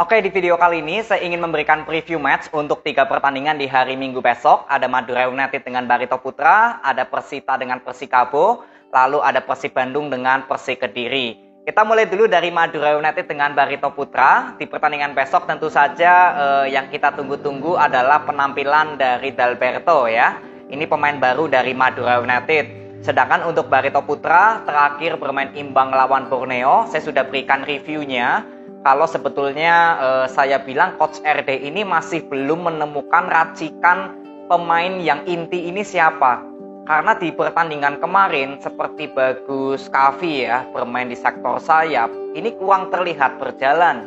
Oke, di video kali ini saya ingin memberikan preview match untuk 3 pertandingan di hari Minggu besok. Ada Madura United dengan Barito Putra, ada Persita dengan Persikabo, lalu ada Persib Bandung dengan Persik Kediri. Kita mulai dulu dari Madura United dengan Barito Putra. Di pertandingan besok tentu saja yang kita tunggu-tunggu adalah penampilan dari Dalberto ya. Ini pemain baru dari Madura United. Sedangkan untuk Barito Putra terakhir bermain imbang lawan Borneo, saya sudah berikan reviewnya. Kalau sebetulnya saya bilang Coach RD ini masih belum menemukan racikan pemain yang inti ini siapa. Karena di pertandingan kemarin seperti Bagus Kavi ya bermain di sektor sayap, ini kurang terlihat berjalan.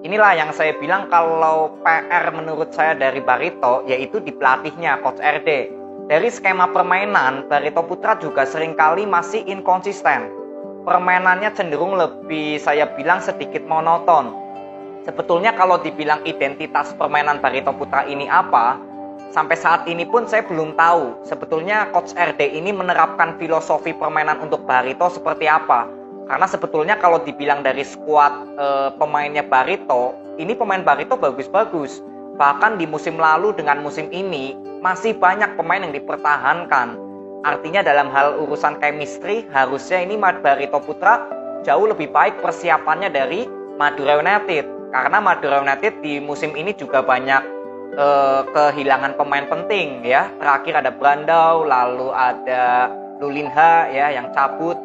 Inilah yang saya bilang kalau PR menurut saya dari Barito yaitu di pelatihnya Coach RD. Dari skema permainan, Barito Putra juga seringkali masih inkonsisten. Permainannya cenderung lebih saya bilang sedikit monoton. Sebetulnya kalau dibilang identitas permainan Barito Putra ini apa, sampai saat ini pun saya belum tahu. Sebetulnya Coach RD ini menerapkan filosofi permainan untuk Barito seperti apa. Karena sebetulnya kalau dibilang dari skuad pemainnya Barito, ini pemain Barito bagus-bagus. Bahkan di musim lalu dengan musim ini, masih banyak pemain yang dipertahankan. Artinya dalam hal urusan chemistry harusnya ini Barito Putra jauh lebih baik persiapannya dari Madura United. Karena Madura United di musim ini juga banyak kehilangan pemain penting ya. Terakhir ada Brandao, lalu ada Lulinha ya yang cabut.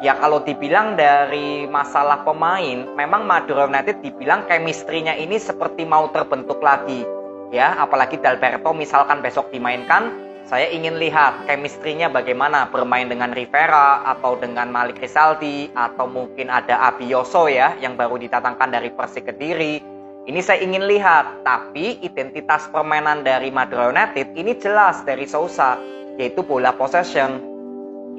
Ya kalau dibilang dari masalah pemain, memang Madura United dibilang chemistry-nya ini seperti mau terbentuk lagi. Ya, apalagi Dalberto misalkan besok dimainkan, saya ingin lihat chemistry-nya bagaimana bermain dengan Rivera atau dengan Malik Rizaldi atau mungkin ada Abioso ya yang baru didatangkan dari Persik Kediri. Ini saya ingin lihat, tapi identitas permainan dari Madura United ini jelas dari Sousa, yaitu bola possession.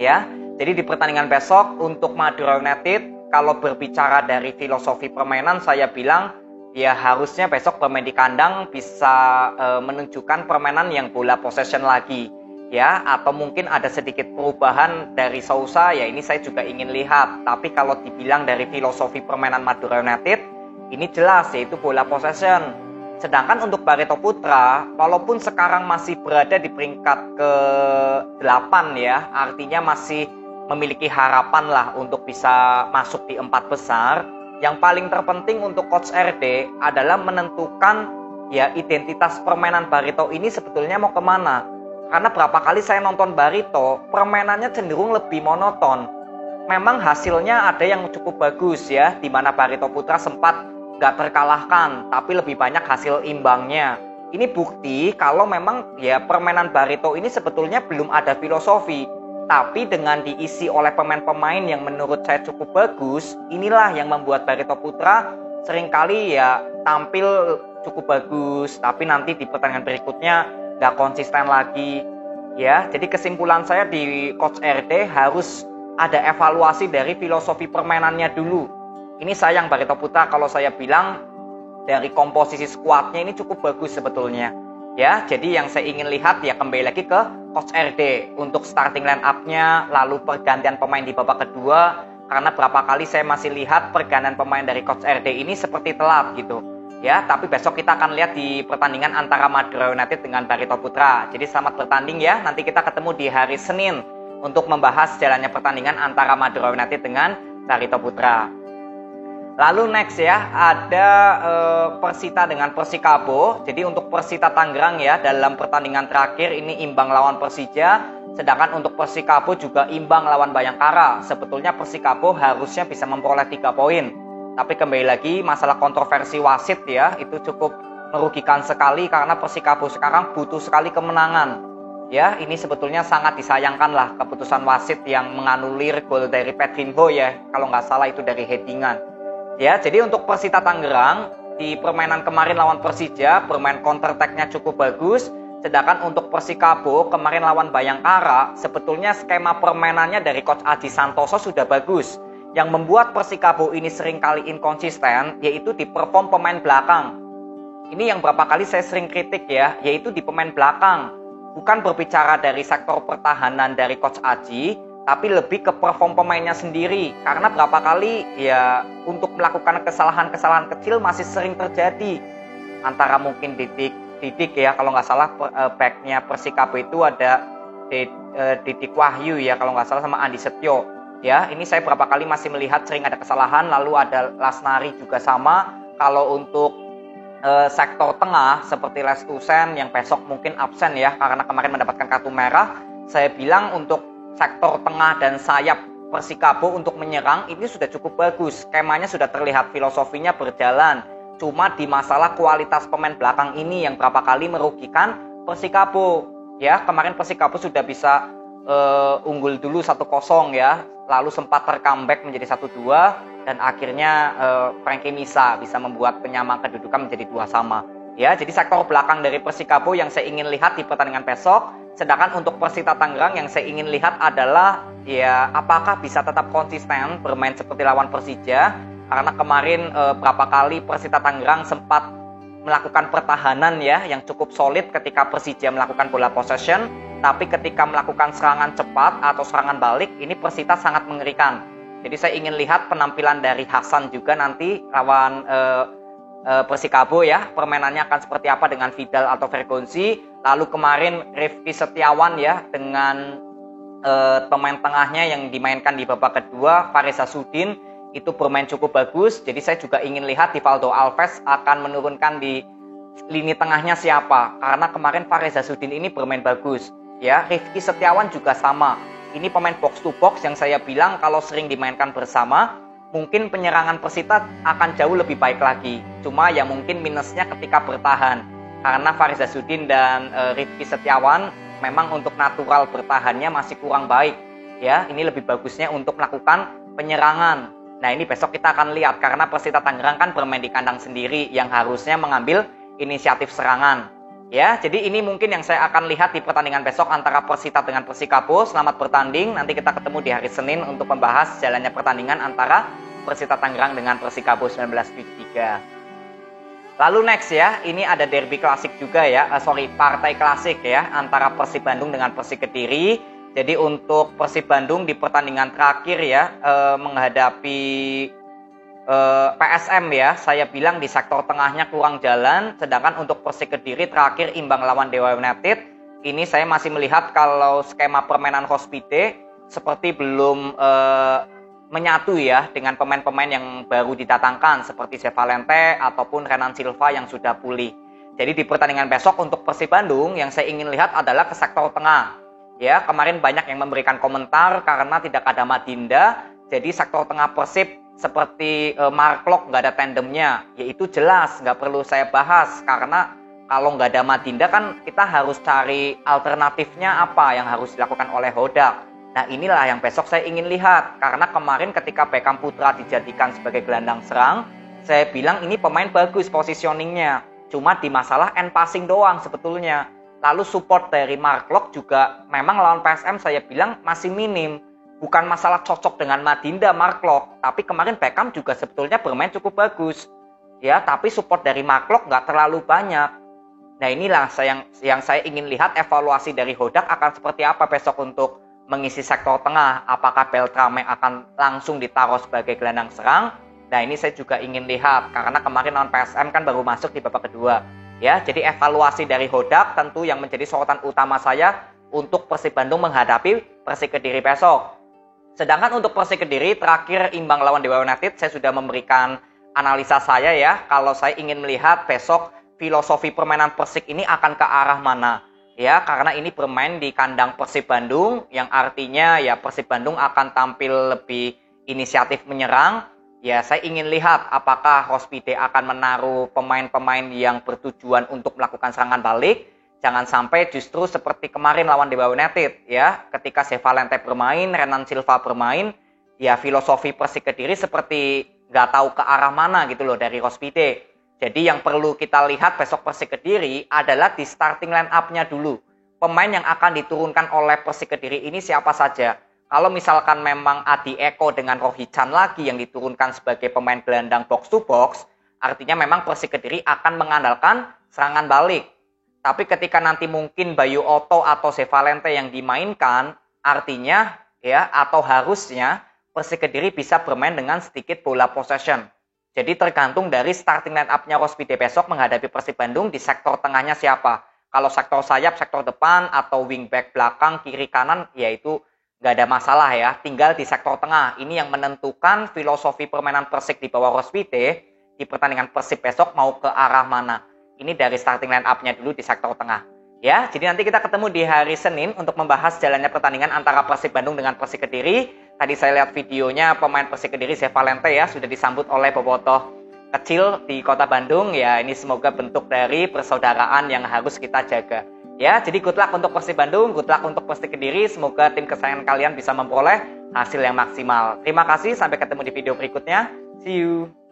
Ya, jadi di pertandingan besok untuk Madura United kalau berbicara dari filosofi permainan saya bilang ya harusnya besok bermain di kandang bisa menunjukkan permainan yang bola possession lagi ya, atau mungkin ada sedikit perubahan dari Sousa ya ini saya juga ingin lihat. Tapi kalau dibilang dari filosofi permainan Madura United ini jelas yaitu bola possession. Sedangkan untuk Barito Putra walaupun sekarang masih berada di peringkat ke-8 ya, artinya masih memiliki harapan lah untuk bisa masuk di 4 besar. Yang paling terpenting untuk Coach RD adalah menentukan ya identitas permainan Barito ini sebetulnya mau kemana. Karena berapa kali saya nonton Barito, permainannya cenderung lebih monoton. Memang hasilnya ada yang cukup bagus ya, di mana Barito Putra sempat gak terkalahkan, tapi lebih banyak hasil imbangnya. Ini bukti kalau memang ya permainan Barito ini sebetulnya belum ada filosofi. Tapi dengan diisi oleh pemain-pemain yang menurut saya cukup bagus, inilah yang membuat Barito Putra seringkali ya tampil cukup bagus, tapi nanti di pertandingan berikutnya gak konsisten lagi. Ya, jadi kesimpulan saya di Coach RD harus ada evaluasi dari filosofi permainannya dulu. Ini sayang Barito Putra kalau saya bilang dari komposisi skuadnya ini cukup bagus sebetulnya. Ya, jadi yang saya ingin lihat ya kembali lagi ke Coach RD untuk starting line up-nya, lalu pergantian pemain di babak kedua. Karena berapa kali saya masih lihat pergantian pemain dari Coach RD ini seperti telat gitu. Ya, tapi besok kita akan lihat di pertandingan antara Madura United dengan Barito Putra. Jadi selamat bertanding ya. Nanti kita ketemu di hari Senin untuk membahas jalannya pertandingan antara Madura United dengan Barito Putra. Lalu next ya, ada Persita dengan Persikabo. Jadi untuk Persita Tangerang ya, dalam pertandingan terakhir ini imbang lawan Persija. Sedangkan untuk Persikabo juga imbang lawan Bayangkara. Sebetulnya Persikabo harusnya bisa memperoleh 3 poin. Tapi kembali lagi masalah kontroversi wasit ya, itu cukup merugikan sekali karena Persikabo sekarang butuh sekali kemenangan. Ya, ini sebetulnya sangat disayangkan lah keputusan wasit yang menganulir gol dari Pedrinho ya. Kalau nggak salah itu dari headingan. Ya, jadi untuk Persita Tangerang di permainan kemarin lawan Persija bermain counter attack-nya cukup bagus. Sedangkan untuk Persikabo kemarin lawan Bayangkara sebetulnya skema permainannya dari Coach Aji Santoso sudah bagus. Yang membuat Persikabo ini seringkali inkonsisten yaitu di perform pemain belakang. Ini yang berapa kali saya sering kritik ya, yaitu di pemain belakang. Bukan berbicara dari sektor pertahanan dari Coach Aji, tapi lebih ke perform pemainnya sendiri. Karena berapa kali ya untuk melakukan kesalahan-kesalahan kecil masih sering terjadi. Antara mungkin Didik ya, kalau nggak salah backnya Persikabo itu ada Didik Wahyu ya kalau nggak salah, sama Andi Setyo. Ya, ini saya berapa kali masih melihat sering ada kesalahan. Lalu ada Lasnari juga sama. Kalau untuk sektor tengah seperti Lestusen yang besok mungkin absen ya karena kemarin mendapatkan kartu merah, saya bilang untuk sektor tengah dan sayap Persikabo untuk menyerang ini sudah cukup bagus. Skemanya sudah terlihat, filosofinya berjalan. Cuma di masalah kualitas pemain belakang ini yang berapa kali merugikan Persikabo. Ya, kemarin Persikabo sudah bisa unggul dulu 1-0 ya. Lalu sempat tercomeback menjadi 1-2 dan akhirnya Frankie Misa bisa membuat penyamaran kedudukan menjadi 2-2. Ya, jadi sektor belakang dari Persikabo yang saya ingin lihat di pertandingan besok. Sedangkan untuk Persita Tangerang yang saya ingin lihat adalah ya apakah bisa tetap konsisten bermain seperti lawan Persija, karena kemarin berapa kali Persita Tangerang sempat melakukan pertahanan ya yang cukup solid ketika Persija melakukan bola possession, tapi ketika melakukan serangan cepat atau serangan balik ini Persita sangat mengerikan. Jadi saya ingin lihat penampilan dari Hasan juga nanti lawan Persikabo ya, permainannya akan seperti apa dengan Vidal atau Vergonzi. Lalu kemarin Rifki Setiawan ya dengan pemain tengahnya yang dimainkan di babak kedua, Faris Hasudin itu bermain cukup bagus. Jadi saya juga ingin lihat Divaldo Alves akan menurunkan di lini tengahnya siapa, karena kemarin Faris Hasudin ini bermain bagus ya. Rifki Setiawan juga sama. Ini pemain box to box yang saya bilang kalau sering dimainkan bersama mungkin penyerangan Persita akan jauh lebih baik lagi. Cuma ya mungkin minusnya ketika bertahan, karena Faris Hasudin dan Rifki Setiawan memang untuk natural bertahannya masih kurang baik ya. Ini lebih bagusnya untuk melakukan penyerangan. Nah, ini besok kita akan lihat karena Persita Tangerang kan bermain di kandang sendiri yang harusnya mengambil inisiatif serangan. Ya, jadi ini mungkin yang saya akan lihat di pertandingan besok antara Persita dengan Persikabo. Selamat bertanding. Nanti kita ketemu di hari Senin untuk membahas jalannya pertandingan antara Persita Tangerang dengan Persikabo 1973. Lalu next ya, ini ada derby klasik juga ya. Partai klasik ya antara Persib Bandung dengan Persik Kediri. Jadi untuk Persib Bandung di pertandingan terakhir ya menghadapi PSM ya, saya bilang di sektor tengahnya kurang jalan. Sedangkan untuk Persik Kediri terakhir imbang lawan Dewa United, ini saya masih melihat kalau skema permainan Hospite seperti belum menyatu ya dengan pemain-pemain yang baru didatangkan seperti Zevalente ataupun Renan Silva yang sudah pulih. Jadi di pertandingan besok untuk Persib Bandung yang saya ingin lihat adalah ke sektor tengah. Ya, kemarin banyak yang memberikan komentar karena tidak ada Madinda, jadi sektor tengah Persib seperti Mark Locke nggak ada tandemnya, yaitu jelas nggak perlu saya bahas karena kalau nggak ada Madinda kan kita harus cari alternatifnya apa yang harus dilakukan oleh Hodak. Nah inilah yang besok saya ingin lihat, karena kemarin ketika Beckham Putra dijadikan sebagai gelandang serang, saya bilang ini pemain bagus positioningnya, cuma di masalah end passing doang sebetulnya. Lalu support dari Mark Locke juga memang lawan PSM saya bilang masih minim. Bukan masalah cocok dengan Madinda Mark Locke, tapi kemarin Beckham juga sebetulnya bermain cukup bagus. Ya, tapi support dari Mark Locke nggak terlalu banyak. Nah inilah yang saya ingin lihat evaluasi dari Hodak akan seperti apa besok untuk mengisi sektor tengah. Apakah Beltrame akan langsung ditaruh sebagai gelandang serang? Nah ini saya juga ingin lihat, karena kemarin lawan PSM kan baru masuk di babak kedua. Ya, jadi evaluasi dari Hodak tentu yang menjadi sorotan utama saya untuk Persib Bandung menghadapi Persik Kediri besok. Sedangkan untuk Persik Kediri terakhir imbang lawan Dewa United, saya sudah memberikan analisa saya ya. Kalau saya ingin melihat besok filosofi permainan Persik ini akan ke arah mana. Ya, karena ini bermain di kandang Persib Bandung yang artinya ya Persib Bandung akan tampil lebih inisiatif menyerang. Ya, saya ingin lihat apakah Hospite akan menaruh pemain-pemain yang bertujuan untuk melakukan serangan balik. Jangan sampai justru seperti kemarin lawan Dewa United ya, ketika Zevalente bermain, Renan Silva bermain, ya filosofi Persik Kediri seperti nggak tahu ke arah mana gitu loh dari Hospite. Jadi yang perlu kita lihat besok Persik Kediri adalah di starting line up-nya dulu. Pemain yang akan diturunkan oleh Persik Kediri ini siapa saja. Kalau misalkan memang Adi Eko dengan Rohi Chan lagi yang diturunkan sebagai pemain gelandang box to box, artinya memang Persik Kediri akan mengandalkan serangan balik. Tapi ketika nanti mungkin Bayu Otto atau Zevalente yang dimainkan, artinya ya, atau harusnya Persik Kediri bisa bermain dengan sedikit bola possession. Jadi tergantung dari starting line up-nya Rospide besok menghadapi Persib Bandung di sektor tengahnya siapa. Kalau sektor sayap, sektor depan, atau wingback belakang, kiri kanan, yaitu nggak ada masalah ya. Tinggal di sektor tengah. Ini yang menentukan filosofi permainan Persik di bawah Rospide di pertandingan Persib besok mau ke arah mana. Ini dari starting line up-nya dulu di sektor tengah. Ya, jadi nanti kita ketemu di hari Senin untuk membahas jalannya pertandingan antara Persib Bandung dengan Persik Kediri. Tadi saya lihat videonya pemain Persik Kediri, Zé Valente ya, sudah disambut oleh bobotoh kecil di kota Bandung. Ya, ini semoga bentuk dari persaudaraan yang harus kita jaga. Ya, jadi good luck untuk Persib Bandung, good luck untuk Persik Kediri. Semoga tim kesayangan kalian bisa memperoleh hasil yang maksimal. Terima kasih, sampai ketemu di video berikutnya. See you.